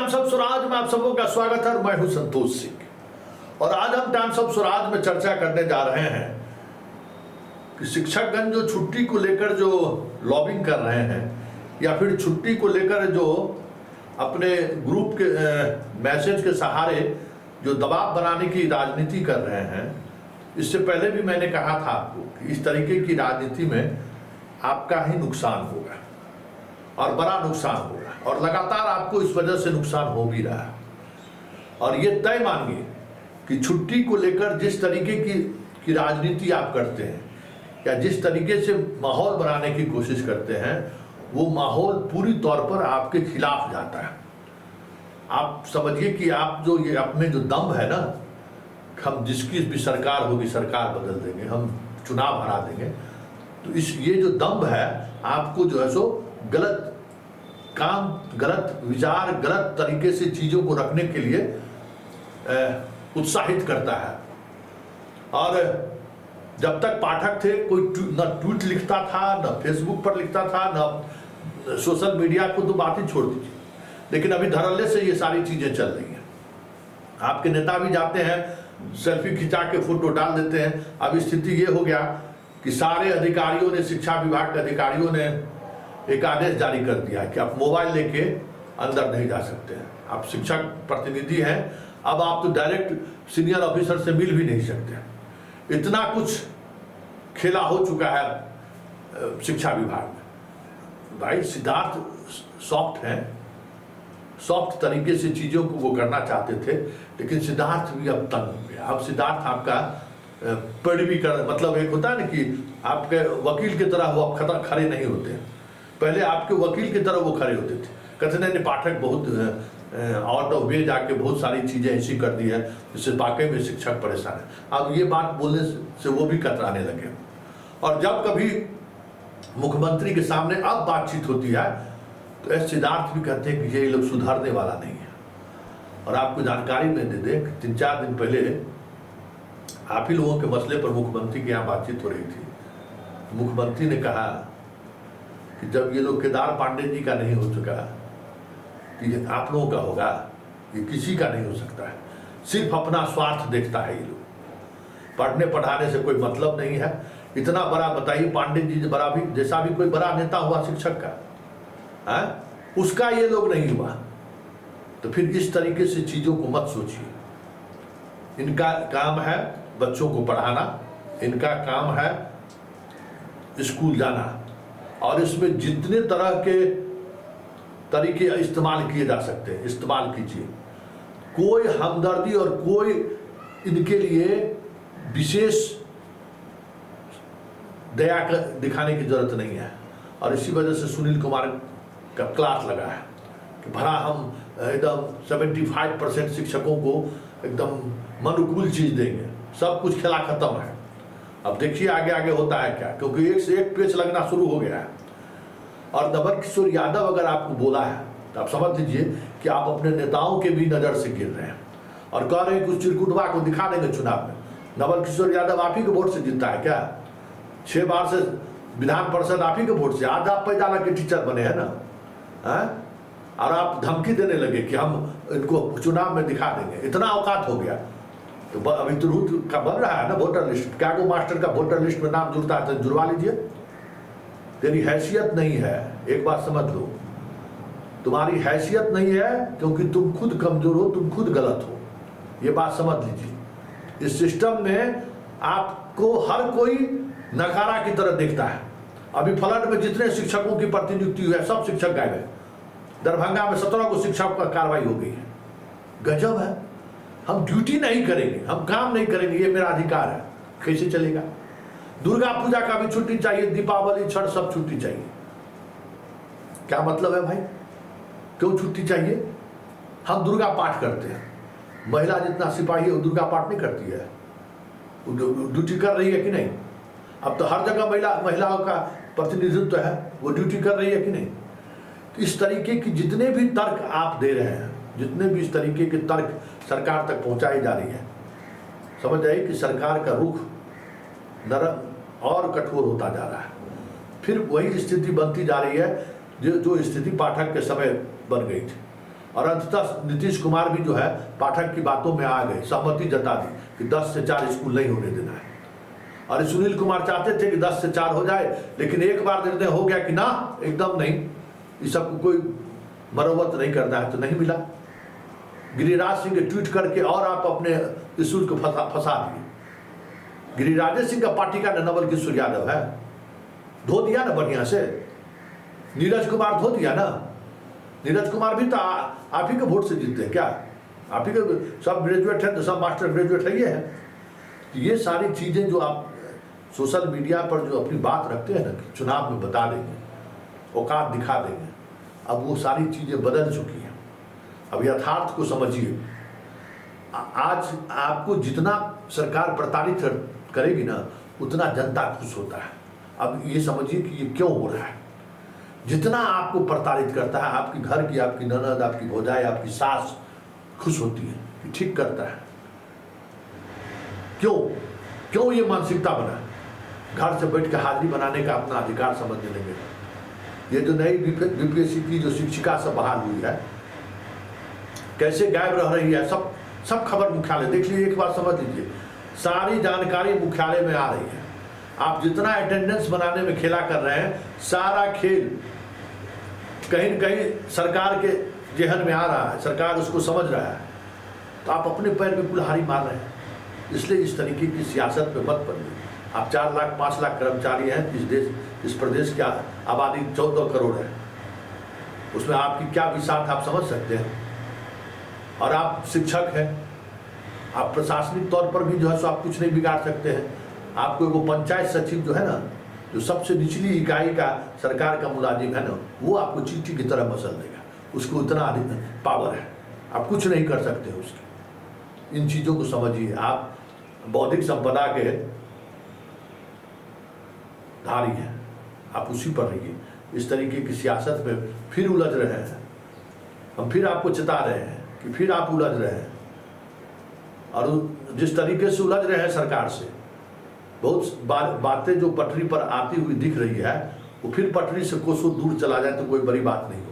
Times of Swaraj में आप सबों का स्वागत है और मैं हूं संतोष सिंह। और आज हम टाइम्स ऑफ स्वराज में चर्चा करने जा रहे हैं कि शिक्षकगण जो छुट्टी को लेकर जो लॉबिंग कर रहे हैं या फिर छुट्टी को लेकर जो अपने ग्रुप के मैसेज के सहारे जो दबाव बनाने की राजनीति कर रहे हैं। इससे पहले भी मैंने कहा था आपको कि इस तरीके की राजनीति में आपका ही नुकसान होगा और बड़ा नुकसान होगा, और लगातार आपको इस वजह से नुकसान हो भी रहा है। और ये तय मानिए कि छुट्टी को लेकर जिस तरीके की राजनीति आप करते हैं या जिस तरीके से माहौल बनाने की कोशिश करते हैं, वो माहौल पूरी तौर पर आपके खिलाफ जाता है। आप समझिए कि आप जो ये अपने जो दम है ना, हम जिसकी भी सरकार होगी सरकार बदल देंगे, हम चुनाव हरा देंगे, तो इस ये जो दम है आपको जो है सो गलत काम, गलत विचार, गलत तरीके से चीज़ों को रखने के लिए उत्साहित करता है। और जब तक पाठक थे कोई न ट्वीट लिखता था, न फेसबुक पर लिखता था, न सोशल मीडिया को तो बात ही छोड़ दीजिए, लेकिन अभी धड़ल्ले से ये सारी चीज़ें चल रही हैं। आपके नेता भी जाते हैं, सेल्फी खिंचा के फोटो डाल देते हैं। अब स्थिति ये हो गया कि सारे अधिकारियों ने, शिक्षा विभाग के अधिकारियों ने एक आदेश जारी कर दिया है कि आप मोबाइल लेके अंदर नहीं जा सकते हैं। आप शिक्षक प्रतिनिधि हैं, अब आप तो डायरेक्ट सीनियर ऑफिसर से मिल भी नहीं सकते। इतना कुछ खेला हो चुका है शिक्षा विभाग में। भाई सिद्धार्थ सॉफ्ट हैं, सॉफ्ट तरीके से चीज़ों को वो करना चाहते थे, लेकिन सिद्धार्थ भी अब तंग हो गया। अब सिद्धार्थ आपका पैरवी कर, मतलब एक होता है ना कि आपके वकील की तरह वो अब खड़े नहीं होते हैं। पहले आपके वकील की तरह वो खड़े होते थे, कहते नहीं पाठक बहुत आउट ऑफ वे जाके बहुत सारी चीज़ें ऐसी कर दी है जिससे वाकई में शिक्षक परेशान है। अब ये बात बोलने से वो भी कतराने लगे। और जब कभी मुख्यमंत्री के सामने अब बातचीत होती है तो एस सिद्धार्थ भी कहते हैं कि ये लोग सुधरने वाला नहीं है। और आपको जानकारी में दे दें, 3-4 दिन पहले आप ही लोगों के मसले पर मुख्यमंत्री के यहाँ बातचीत हो रही थी। मुख्यमंत्री ने कहा कि जब ये लोग केदार पांडे जी का नहीं हो चुका कि ये आप लोगों का होगा, ये किसी का नहीं हो सकता है। सिर्फ अपना स्वार्थ देखता है ये लोग, पढ़ने पढ़ाने से कोई मतलब नहीं है। इतना बड़ा बताइए, पांडे जी बड़ा भी जैसा भी कोई बड़ा नेता हुआ शिक्षक का है, उसका ये लोग नहीं हुआ। तो फिर इस तरीके से चीज़ों को मत सोचिए। इनका काम है बच्चों को पढ़ाना, इनका काम है स्कूल जाना, और इसमें जितने तरह के तरीके इस्तेमाल किए जा सकते हैं इस्तेमाल कीजिए। कोई हमदर्दी और कोई इनके लिए विशेष दया दिखाने की जरूरत नहीं है। और इसी वजह से सुनील कुमार का क्लास लगा है कि भला हम एकदम 75% शिक्षकों को एकदम अनुकूल चीज़ देंगे, सब कुछ खेला खत्म है। अब देखिए आगे आगे होता है क्या, क्योंकि एक से एक पेच लगना शुरू हो गया है। और नवल किशोर यादव अगर आपको बोला है तो आप समझ लीजिए कि आप अपने नेताओं के भी नज़र से गिर रहे हैं और कह रहे हैं कि उस चिरकुटवा को दिखा देंगे चुनाव में। नवल किशोर यादव आप ही के वोट से जीता है क्या? 6 बार से विधान परिषद आप ही के वोट से। आज आप पैदाला के टीचर बने हैं ना, है? और आप धमकी देने लगे कि हम इनको चुनाव में दिखा देंगे। इतना औकात हो गया। तो अभी तो रूट का बन रहा है ना वोटर लिस्ट, क्या को मास्टर का वोटर लिस्ट में नाम जुड़ता है तो जुड़वा लीजिए। तेरी हैसियत नहीं है, एक बात समझ लो, तुम्हारी हैसियत नहीं है क्योंकि तुम खुद कमजोर हो, तुम खुद गलत हो, ये बात समझ लीजिए। इस सिस्टम में आपको हर कोई नकारा की तरह देखता है। अभी फ्लड में जितने शिक्षकों की प्रतिनियुक्ति हुई है सब शिक्षक गायब है। दरभंगा में 17 को शिक्षक पर कार्रवाई हो गई है। गजब है। हम ड्यूटी नहीं करेंगे, हम काम नहीं करेंगे, ये मेरा अधिकार है, कैसे चलेगा? दुर्गा पूजा का भी छुट्टी चाहिए, दीपावली, छठ सब छुट्टी चाहिए। क्या मतलब है भाई? क्यों छुट्टी चाहिए? हम दुर्गा पाठ करते हैं। महिला जितना सिपाही है वो दुर्गा पाठ नहीं करती है, ड्यूटी कर रही है कि नहीं? अब तो हर जगह महिलाओं का प्रतिनिधित्व है, वो ड्यूटी कर रही है कि नहीं? तो इस तरीके की जितने भी तर्क आप दे रहे हैं, जितने भी इस तरीके के तर्क सरकार तक पहुंचाई जा रही है, समझ जाइए कि सरकार का रुख नरम और कठोर होता जा रहा है। फिर वही स्थिति बनती जा रही है जो स्थिति पाठक के समय बन गई थी। और अंततः नीतीश कुमार भी जो है पाठक की बातों में आ गए, सहमति जता दी कि 10 से 4 स्कूल नहीं होने देना है। और सुनील कुमार चाहते थे कि 10 से 4 हो जाए, लेकिन एक बार निर्णय हो गया कि ना एकदम नहीं, इस सब कोई मरम्मत नहीं करना है, तो नहीं मिला। गिरिराज सिंह ट्वीट करके और आप अपने स्कूल को फंसा दिए। गिरिराज सिंह का पार्टी का नवल किशोर यादव है, धो दिया ना बढ़िया से। नीरज कुमार धो दिया ना, नीरज कुमार भी तो आप ही के वोट से जीतते हैं क्या? आप ही के सब ग्रेजुएट हैं, तो सब मास्टर ग्रेजुएट है, ये है। तो ये सारी चीज़ें जो आप सोशल मीडिया पर जो अपनी बात रखते हैं ना कि चुनाव में बता देंगे, औकात दिखा देंगे, अब वो सारी चीज़ें बदल चुकी हैं। अब यथार्थ को समझिए। आज आपको जितना सरकार प्रताड़ित करेगी ना, उतना जनता खुश होता है। अब ये समझिए कि ये क्यों हो रहा है। जितना आपको प्रताड़ित करता है, आपकी घर की, आपकी ननद, आपकी भौजाई, आपकी सास खुश होती है कि ठीक करता है। क्यों ये मानसिकता बना? घर से बैठ के हाजिरी बनाने का अपना अधिकार समझने लगे। ये जो नई बीपीएससी की जो शिक्षिका सब बहाल हुई है, कैसे गायब रह रही है, सब खबर मुख्यालय देख लीजिए, एक बार समझ लीजिए, सारी जानकारी मुख्यालय में आ रही है। आप जितना अटेंडेंस बनाने में खेला कर रहे हैं, सारा खेल कहीं न कहीं सरकार के जेहन में आ रहा है, सरकार उसको समझ रहा है। तो आप अपने पैर में कुल्हाड़ी मार रहे हैं। इसलिए इस तरीके की सियासत में मत पड़िए। आप 4 लाख 5 लाख कर्मचारी हैं, इस प्रदेश की आबादी 14 करोड़ है, उसमें आपकी क्या विसात आप समझ सकते हैं। और आप शिक्षक हैं, आप प्रशासनिक तौर पर भी जो है सो आप कुछ नहीं बिगाड़ सकते हैं। आपको वो पंचायत सचिव जो है ना, जो सबसे निचली इकाई का सरकार का मुलाजिम है ना, वो आपको चींटी की तरह मसल देगा। उसको उतना अधिक पावर है, आप कुछ नहीं कर सकते उसकी। इन चीज़ों को समझिए। आप बौद्धिक संपदा के धारी हैं, आप उसी पर रहिए। इस तरीके की सियासत में फिर उलझ रहे हैं, हम फिर आपको चेता रहे हैं कि फिर आप उलझ रहे हैं। और जिस तरीके से उलझ रहे हैं सरकार से, बहुत बातें जो पटरी पर आती हुई दिख रही है, वो फिर पटरी से कोसों दूर चला जाए तो कोई बड़ी बात नहीं।